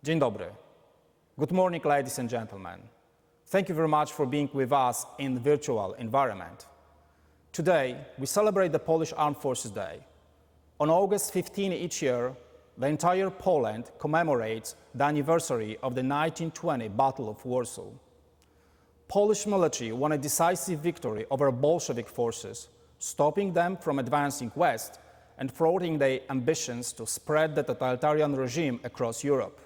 Dzień dobry. Good morning, ladies and gentlemen. Thank you very much for being with us in the virtual environment. Today, we celebrate the Polish Armed Forces Day. On August 15 each year, the entire Poland commemorates the anniversary of the 1920 Battle of Warsaw. Polish military won a decisive victory over Bolshevik forces, stopping them from advancing west and thwarting their ambitions to spread the totalitarian regime across Europe.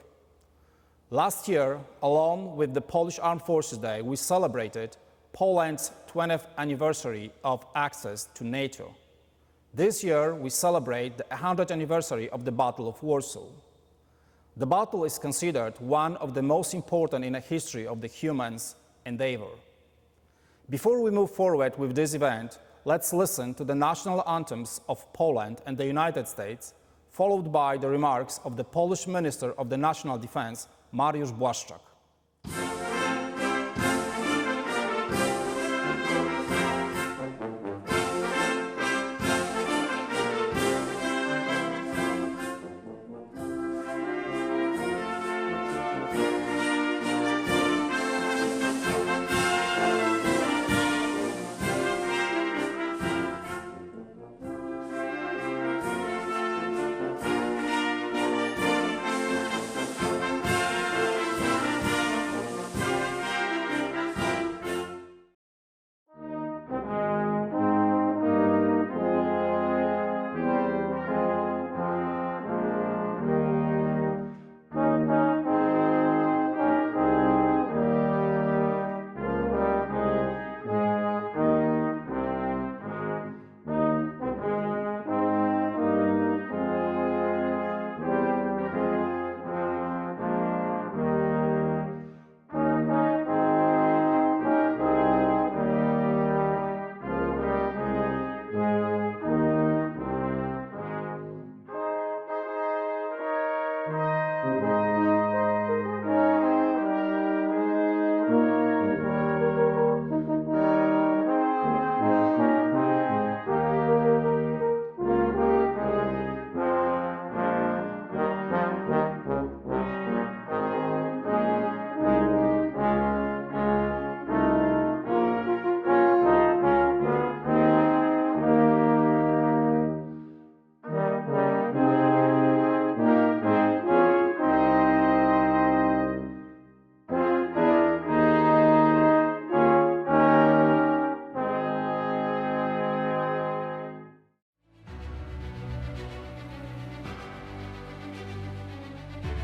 Last year, along with the Polish Armed Forces Day, we celebrated Poland's 20th anniversary of access to NATO. This year, we celebrate the 100th anniversary of the Battle of Warsaw. The battle is considered one of the most important in the history of the human's endeavor. Before we move forward with this event, let's listen to the national anthems of Poland and the United States, followed by the remarks of the Polish Minister of the National Defense, Mariusz Błaszczak.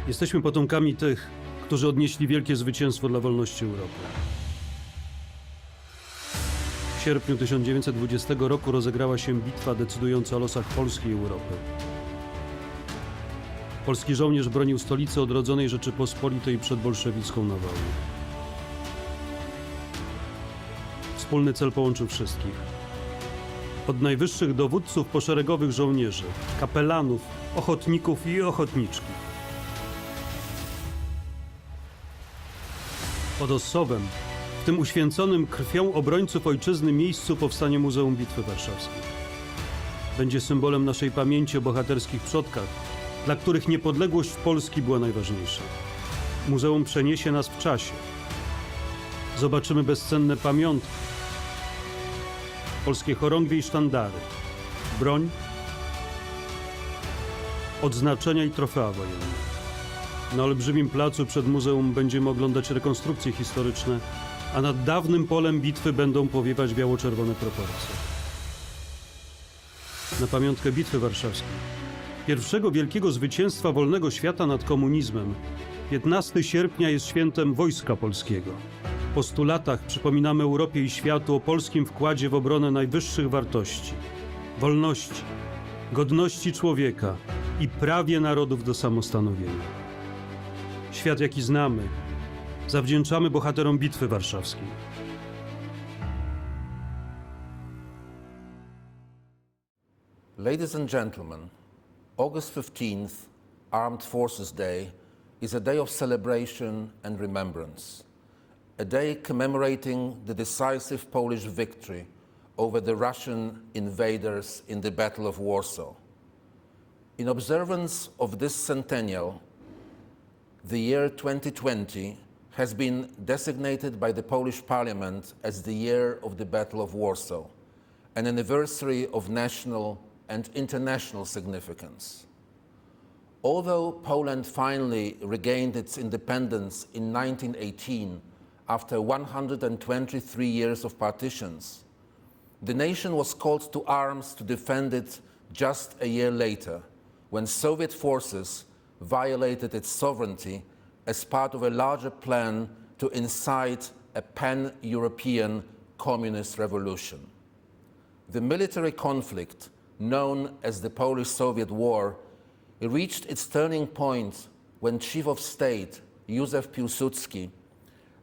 Jesteśmy potomkami tych, którzy odnieśli wielkie zwycięstwo dla wolności Europy. W sierpniu 1920 roku rozegrała się bitwa decydująca o losach Polski i Europy. Polski żołnierz bronił stolicy odrodzonej Rzeczypospolitej przed bolszewicką nawałą. Wspólny cel połączył wszystkich. Od najwyższych dowódców poszeregowych żołnierzy, kapelanów, ochotników i ochotniczki. Pod Ossowem, w tym uświęconym krwią obrońców ojczyzny miejscu powstanie Muzeum Bitwy Warszawskiej. Będzie symbolem naszej pamięci o bohaterskich przodkach, dla których niepodległość Polski była najważniejsza. Muzeum przeniesie nas w czasie. Zobaczymy bezcenne pamiątki, polskie chorągwie i sztandary, broń, odznaczenia i trofea wojenne. Na olbrzymim placu przed muzeum będziemy oglądać rekonstrukcje historyczne, a nad dawnym polem bitwy będą powiewać biało-czerwone proporcje. Na pamiątkę Bitwy Warszawskiej, pierwszego wielkiego zwycięstwa wolnego świata nad komunizmem, 15 sierpnia jest świętem Wojska Polskiego. Po 100 latach przypominamy Europie i światu o polskim wkładzie w obronę najwyższych wartości: wolności, godności człowieka i prawie narodów do samostanowienia. Świat, jaki znamy, zawdzięczamy bohaterom Bitwy Warszawskiej. Ladies and gentlemen, August 15th, Armed Forces Day, is a day of celebration and remembrance. A day commemorating the decisive Polish victory over the Russian invaders in the Battle of Warsaw. In observance of this centennial, the year 2020 has been designated by the Polish Parliament as the year of the Battle of Warsaw, an anniversary of national and international significance. Although Poland finally regained its independence in 1918 after 123 years of partitions, the nation was called to arms to defend it just a year later, when Soviet forces violated its sovereignty as part of a larger plan to incite a pan-European communist revolution. The military conflict, known as the Polish-Soviet War, reached its turning point when Chief of State Józef Piłsudski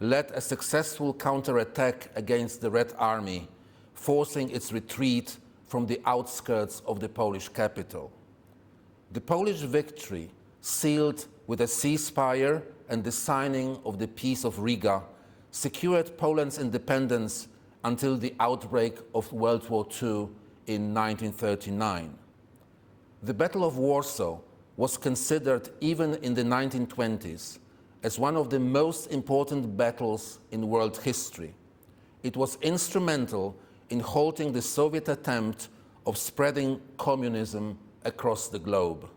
led a successful counterattack against the Red Army, forcing its retreat from the outskirts of the Polish capital. The Polish victory, sealed with a ceasefire and the signing of the Peace of Riga, secured Poland's independence until the outbreak of World War II in 1939. The Battle of Warsaw was considered, even in the 1920s, as one of the most important battles in world history. It was instrumental in halting the Soviet attempt of spreading communism across the globe.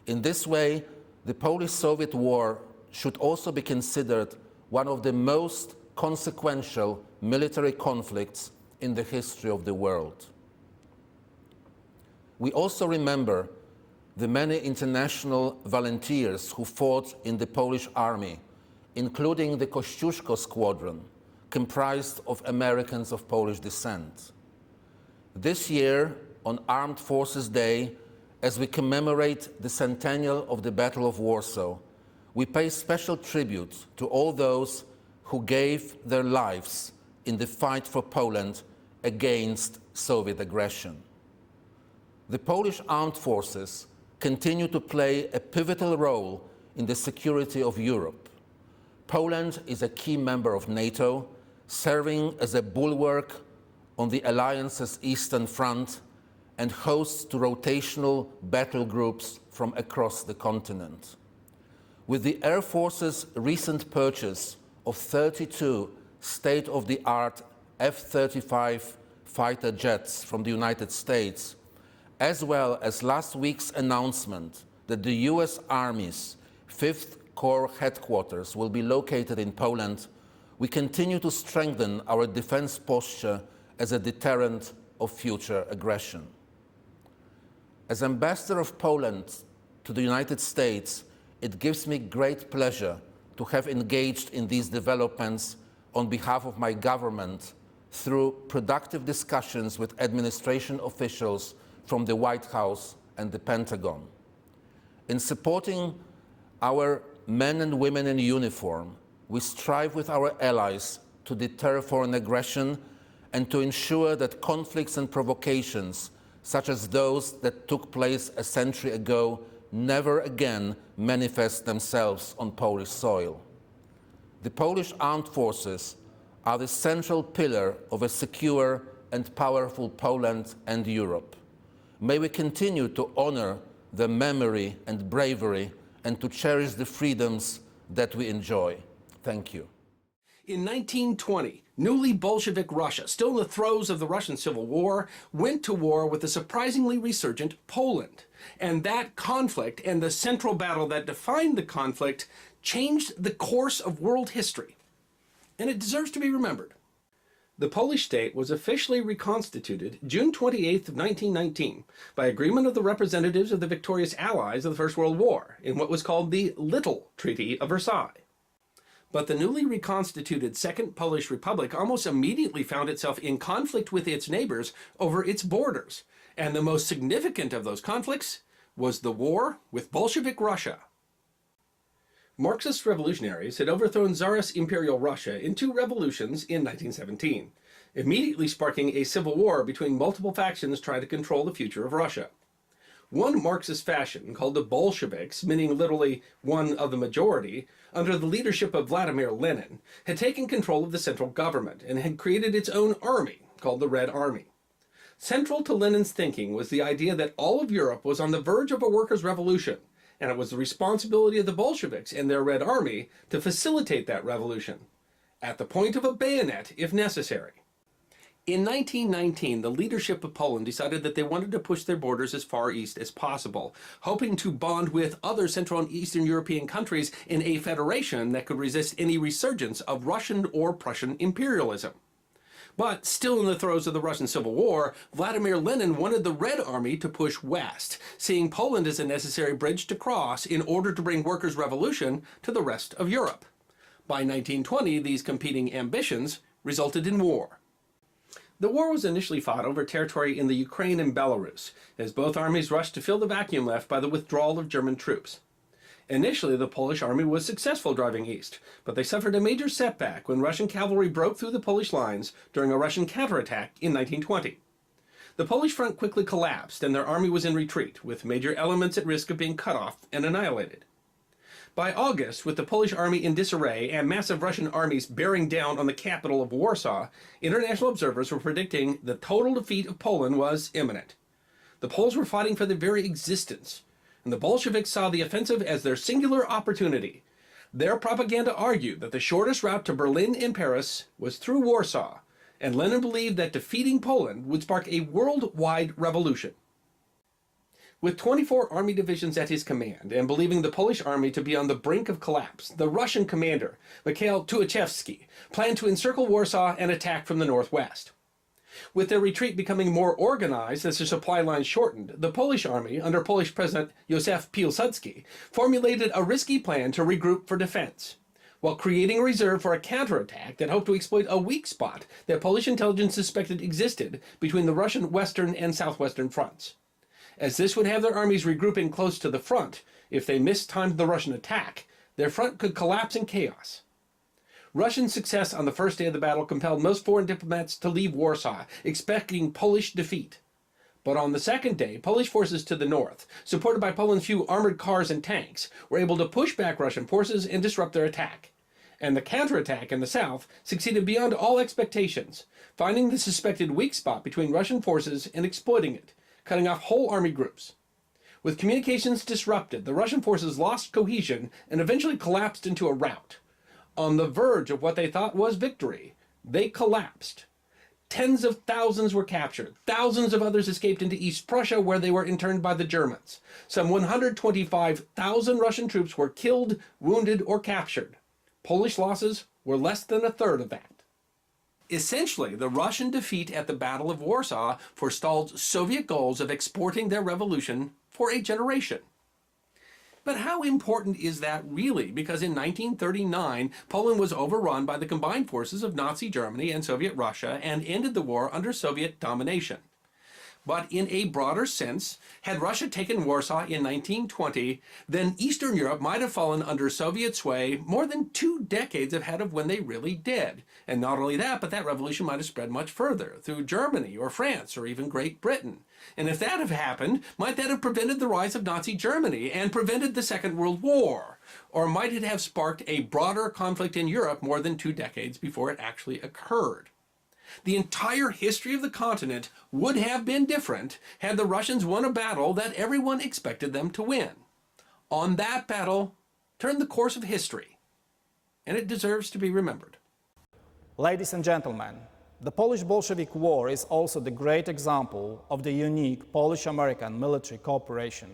In this way, the Polish-Soviet War should also be considered one of the most consequential military conflicts in the history of the world. We also remember the many international volunteers who fought in the Polish army, including the Kościuszko Squadron, comprised of Americans of Polish descent. This year, on Armed Forces Day, as we commemorate the centennial of the Battle of Warsaw, we pay special tribute to all those who gave their lives in the fight for Poland against Soviet aggression. The Polish armed forces continue to play a pivotal role in the security of Europe. Poland is a key member of NATO, serving as a bulwark on the alliance's eastern front and hosts to rotational battle groups from across the continent. With the Air Force's recent purchase of 32 state-of-the-art F-35 fighter jets from the United States, as well as last week's announcement that the US Army's 5th Corps headquarters will be located in Poland, we continue to strengthen our defense posture as a deterrent of future aggression. As Ambassador of Poland to the United States, it gives me great pleasure to have engaged in these developments on behalf of my government through productive discussions with administration officials from the White House and the Pentagon. In supporting our men and women in uniform, we strive with our allies to deter foreign aggression and to ensure that conflicts and provocations, such as those that took place a century ago, never again manifest themselves on Polish soil. The Polish armed forces are the central pillar of a secure and powerful Poland and Europe. May we continue to honor their memory and bravery and to cherish the freedoms that we enjoy. Thank you. In 1920, newly Bolshevik Russia, still in the throes of the Russian Civil War, went to war with the surprisingly resurgent Poland. And that conflict and the central battle that defined the conflict changed the course of world history. And it deserves to be remembered. The Polish state was officially reconstituted June 28th of 1919 by agreement of the representatives of the victorious allies of the First World War in what was called the Little Treaty of Versailles. But the newly reconstituted Second Polish Republic almost immediately found itself in conflict with its neighbors over its borders. And the most significant of those conflicts was the war with Bolshevik Russia. Marxist revolutionaries had overthrown Tsarist Imperial Russia in 2 revolutions in 1917, immediately sparking a civil war between multiple factions trying to control the future of Russia. One Marxist faction, called the Bolsheviks, meaning literally one of the majority, under the leadership of Vladimir Lenin, had taken control of the central government and had created its own army, called the Red Army. Central to Lenin's thinking was the idea that all of Europe was on the verge of a workers' revolution, and it was the responsibility of the Bolsheviks and their Red Army to facilitate that revolution, at the point of a bayonet if necessary. In 1919, the leadership of Poland decided that they wanted to push their borders as far east as possible, hoping to bond with other Central and Eastern European countries in a federation that could resist any resurgence of Russian or Prussian imperialism. But still in the throes of the Russian Civil War, Vladimir Lenin wanted the Red Army to push west, seeing Poland as a necessary bridge to cross in order to bring workers' revolution to the rest of Europe. By 1920, these competing ambitions resulted in war. The war was initially fought over territory in the Ukraine and Belarus, as both armies rushed to fill the vacuum left by the withdrawal of German troops. Initially, the Polish army was successful driving east, but they suffered a major setback when Russian cavalry broke through the Polish lines during a Russian counterattack in 1920. The Polish front quickly collapsed and their army was in retreat, with major elements at risk of being cut off and annihilated. By August, with the Polish army in disarray and massive Russian armies bearing down on the capital of Warsaw, international observers were predicting the total defeat of Poland was imminent. The Poles were fighting for their very existence, and the Bolsheviks saw the offensive as their singular opportunity. Their propaganda argued that the shortest route to Berlin and Paris was through Warsaw, and Lenin believed that defeating Poland would spark a worldwide revolution. With 24 army divisions at his command and believing the Polish army to be on the brink of collapse, the Russian commander, Mikhail Tukhachevsky, planned to encircle Warsaw and attack from the northwest. With their retreat becoming more organized as their supply lines shortened, the Polish army, under Polish President Józef Piłsudski, formulated a risky plan to regroup for defense, while creating a reserve for a counterattack that hoped to exploit a weak spot that Polish intelligence suspected existed between the Russian western and southwestern fronts. As this would have their armies regrouping close to the front, if they mistimed the Russian attack, their front could collapse in chaos. Russian success on the first day of the battle compelled most foreign diplomats to leave Warsaw, expecting Polish defeat. But on the second day, Polish forces to the north, supported by Poland's few armored cars and tanks, were able to push back Russian forces and disrupt their attack. And the counterattack in the south succeeded beyond all expectations, finding the suspected weak spot between Russian forces and exploiting it, cutting off whole army groups. With communications disrupted, the Russian forces lost cohesion and eventually collapsed into a rout. On the verge of what they thought was victory, they collapsed. Tens of thousands were captured. Thousands of others escaped into East Prussia, where they were interned by the Germans. Some 125,000 Russian troops were killed, wounded, or captured. Polish losses were less than a third of that. Essentially, the Russian defeat at the Battle of Warsaw forestalled Soviet goals of exporting their revolution for a generation. But how important is that really? Because in 1939, Poland was overrun by the combined forces of Nazi Germany and Soviet Russia and ended the war under Soviet domination. But in a broader sense, had Russia taken Warsaw in 1920, then Eastern Europe might have fallen under Soviet sway more than 2 decades ahead of when they really did. And not only that, but that revolution might have spread much further, through Germany or France or even Great Britain. And if that had happened, might that have prevented the rise of Nazi Germany and prevented the Second World War? Or might it have sparked a broader conflict in Europe more than 2 decades before it actually occurred? The entire history of the continent would have been different had the Russians won a battle that everyone expected them to win. On that battle turned the course of history, and it deserves to be remembered. Ladies and gentlemen, the Polish-Bolshevik War is also the great example of the unique Polish-American military cooperation.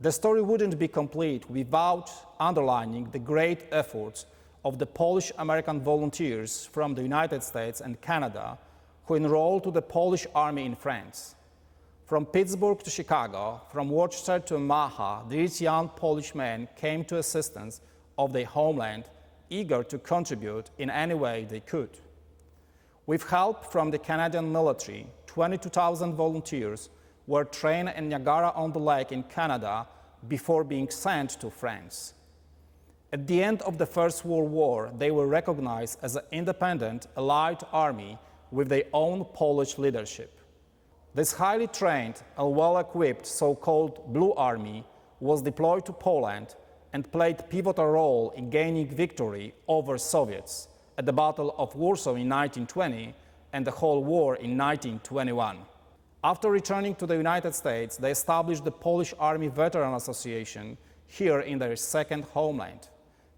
The story wouldn't be complete without underlining the great efforts of the Polish-American volunteers from the United States and Canada who enrolled to the Polish army in France. From Pittsburgh to Chicago, from Worcester to Omaha, these young Polish men came to assistance of their homeland, eager to contribute in any way they could. With help from the Canadian military, 22,000 volunteers were trained in Niagara-on-the-Lake in Canada before being sent to France. At the end of the First World War, they were recognized as an independent, allied army with their own Polish leadership. This highly trained and well-equipped so-called Blue Army was deployed to Poland and played a pivotal role in gaining victory over Soviets at the Battle of Warsaw in 1920 and the whole war in 1921. After returning to the United States, they established the Polish Army Veteran Association here in their second homeland,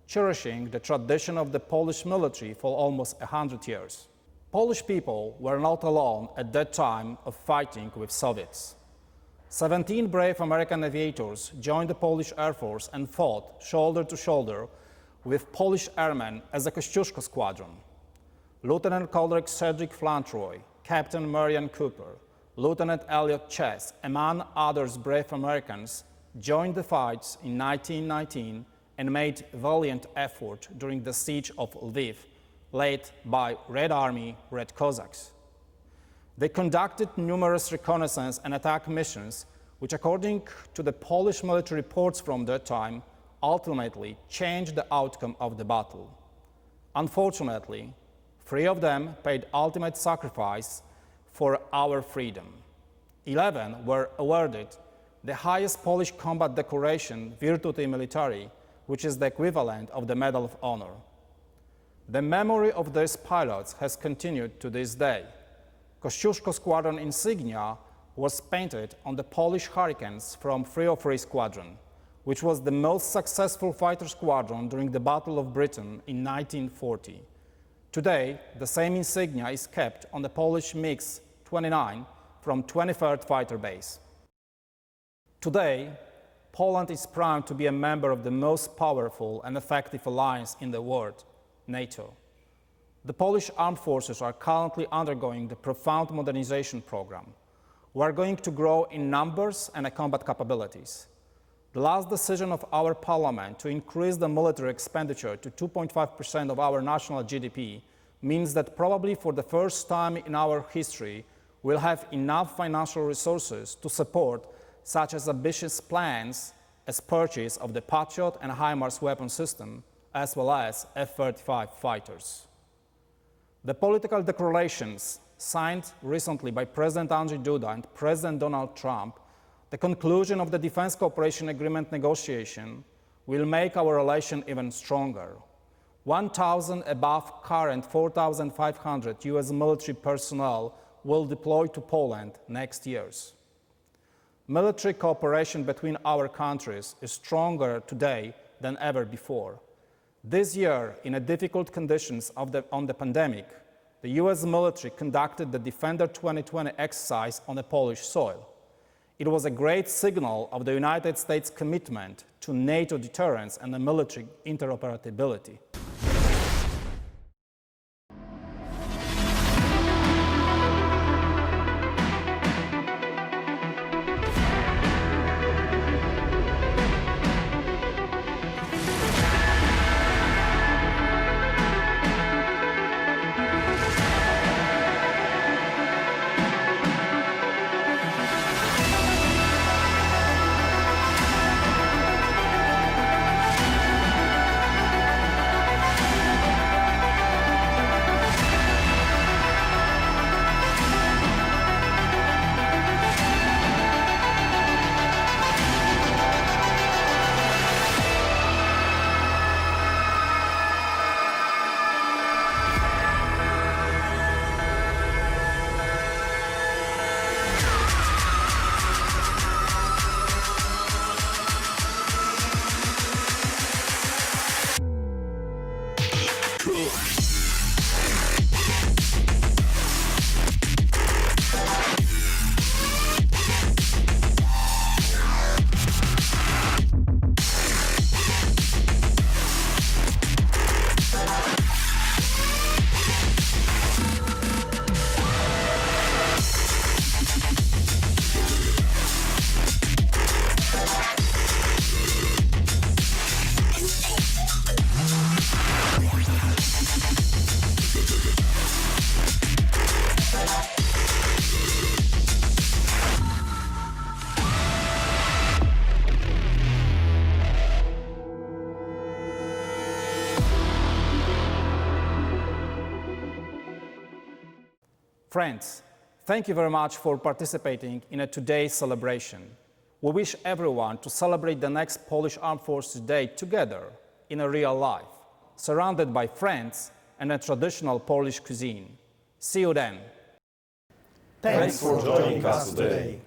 cherishing the tradition of the Polish military for almost 100 years. Polish people were not alone at that time of fighting with Soviets. 17 brave American aviators joined the Polish Air Force and fought shoulder to shoulder with Polish airmen as a Kościuszko Squadron. Lieutenant Colonel Cedric Flantroy, Captain Marian Cooper, Lieutenant Elliot Chess, among others brave Americans, joined the fights in 1919 and made valiant effort during the siege of Lviv, led by Red Army Red Cossacks. They conducted numerous reconnaissance and attack missions, which, according to the Polish military reports from that time, ultimately changed the outcome of the battle. Unfortunately, 3 of them paid ultimate sacrifice for our freedom. 11 were awarded the highest Polish combat decoration, Virtuti Militari, which is the equivalent of the Medal of Honor. The memory of these pilots has continued to this day. Kościuszko Squadron insignia was painted on the Polish Hurricanes from 303 Squadron, which was the most successful fighter squadron during the Battle of Britain in 1940. Today, the same insignia is kept on the Polish MiG-29 from 23rd Fighter Base. Today, Poland is proud to be a member of the most powerful and effective alliance in the world, NATO. The Polish armed forces are currently undergoing the profound modernization program. We are going to grow in numbers and combat capabilities. The last decision of our parliament to increase the military expenditure to 2.5% of our national GDP means that probably for the first time in our history, we'll have enough financial resources to support such as ambitious plans as purchase of the Patriot and HIMARS weapon system, as well as F-35 fighters. The political declarations signed recently by President Andrzej Duda and President Donald Trump, the conclusion of the Defense Cooperation Agreement negotiation, will make our relation even stronger. 1,000 above current 4,500 US military personnel will deploy to Poland next year. Military cooperation between our countries is stronger today than ever before. This year, in difficult conditions on the pandemic, the US military conducted the Defender 2020 exercise on the Polish soil. It was a great signal of the United States' commitment to NATO deterrence and the military interoperability. Friends, thank you very much for participating in today's celebration. We wish everyone to celebrate the next Polish Armed Forces Day together in a real life, surrounded by friends and a traditional Polish cuisine. See you then. Thanks for joining us today.